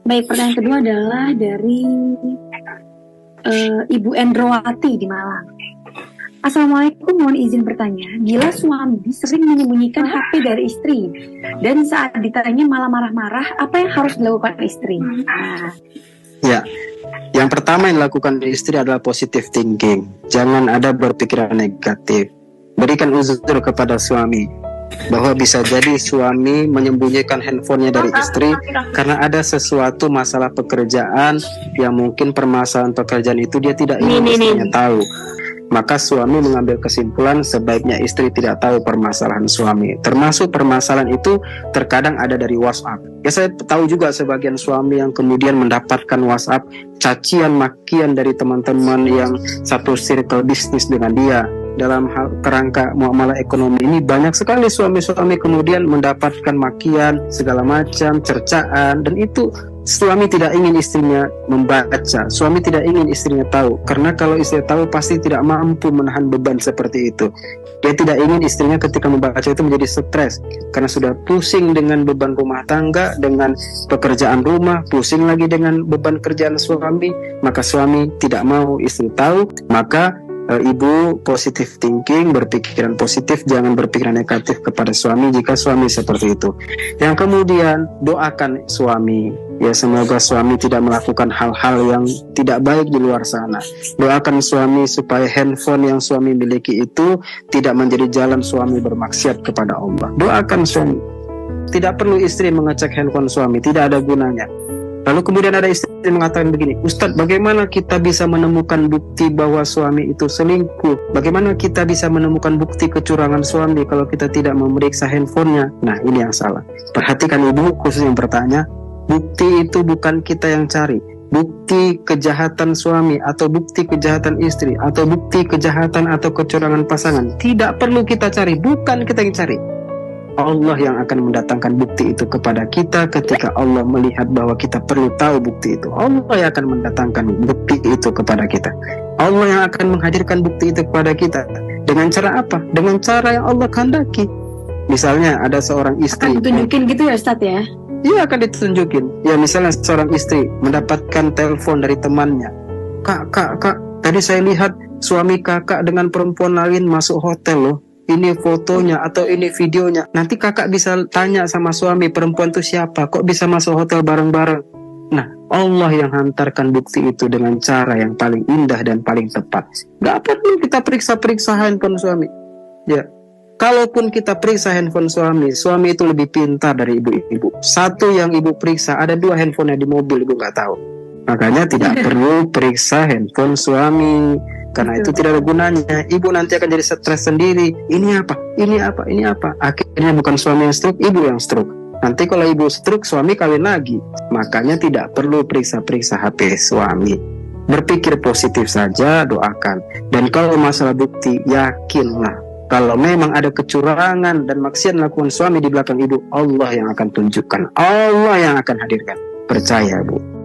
Baik, pertanyaan kedua adalah dari Ibu Endrowati di Malang. Assalamualaikum, mohon izin bertanya. Bila suami sering menyembunyikan HP dari istri dan saat ditanya malah marah-marah, apa yang harus dilakukan istri? Ya, yang pertama yang dilakukan istri adalah positive thinking. Jangan ada berpikiran negatif. Berikan uzur kepada suami bahwa bisa jadi suami menyembunyikan handphonenya dari istri karena ada sesuatu masalah pekerjaan yang mungkin permasalahan pekerjaan itu dia tidak ingin istrinya tahu. Maka suami mengambil kesimpulan sebaiknya istri tidak tahu permasalahan suami. Termasuk permasalahan itu terkadang ada dari WhatsApp. Ya, saya tahu juga sebagian suami yang kemudian mendapatkan WhatsApp cacian makian dari teman-teman yang satu circle bisnis dengan dia. Dalam hal kerangka muamalah ekonomi ini banyak sekali suami-suami kemudian mendapatkan makian segala macam, cercaan, dan itu suami tidak ingin istrinya membaca, suami tidak ingin istrinya tahu, karena kalau istri tahu pasti tidak mampu menahan beban seperti itu. Dia tidak ingin istrinya ketika membaca itu menjadi stres, karena sudah pusing dengan beban rumah tangga, dengan pekerjaan rumah, pusing lagi dengan beban kerjaan suami, maka suami tidak mau istri tahu. Maka ibu positive thinking, berpikiran positif, jangan berpikiran negatif kepada suami jika suami seperti itu. Yang kemudian doakan suami, ya semoga suami tidak melakukan hal-hal yang tidak baik di luar sana. Doakan suami supaya handphone yang suami miliki itu tidak menjadi jalan suami bermaksiat kepada Allah. Doakan suami. Tidak perlu istri mengecek handphone suami, tidak ada gunanya. Lalu kemudian ada istri mengatakan begini, Ustadz, bagaimana kita bisa menemukan bukti bahwa suami itu selingkuh? Bagaimana kita bisa menemukan bukti kecurangan suami kalau kita tidak memeriksa handphonenya? Nah, ini yang salah. Perhatikan ibu, khusus yang bertanya, bukti itu bukan kita yang cari. Bukti kejahatan suami atau bukti kejahatan istri atau bukti kejahatan atau kecurangan pasangan tidak perlu kita cari, bukan kita yang cari. Allah yang akan mendatangkan bukti itu kepada kita ketika Allah melihat bahwa kita perlu tahu bukti itu. Allah yang akan mendatangkan bukti itu kepada kita. Allah yang akan menghadirkan bukti itu kepada kita. Dengan cara apa? Dengan cara yang Allah kehendaki. Misalnya ada seorang istri. Akan ditunjukin gitu ya Ustadz ya? Iya, akan ditunjukin. Ya, misalnya seorang istri mendapatkan telepon dari temannya. Kak, tadi saya lihat suami kakak dengan perempuan lain masuk hotel loh. Ini fotonya atau ini videonya. Nanti kakak bisa tanya sama suami, perempuan itu siapa, kok bisa masuk hotel bareng-bareng. Nah, Allah yang hantarkan bukti itu dengan cara yang paling indah dan paling tepat. Gak perlu kita periksa-periksa handphone suami. Ya, kalaupun kita periksa handphone suami itu lebih pintar dari ibu-ibu. Satu yang ibu periksa, ada 2 handphonenya di mobil, ibu gak tahu. Makanya tidak perlu periksa handphone suami, karena itu tidak ada gunanya. Ibu nanti akan jadi stres sendiri. Ini apa? Akhirnya bukan suami yang stroke, ibu yang stroke. Nanti kalau ibu stroke, suami kawin lagi. Makanya tidak perlu periksa-periksa HP suami. Berpikir positif saja, doakan. Dan kalau masalah bukti, yakinlah kalau memang ada kecurangan dan maksiat melakukan suami di belakang ibu, Allah yang akan tunjukkan, Allah yang akan hadirkan. Percaya, Bu.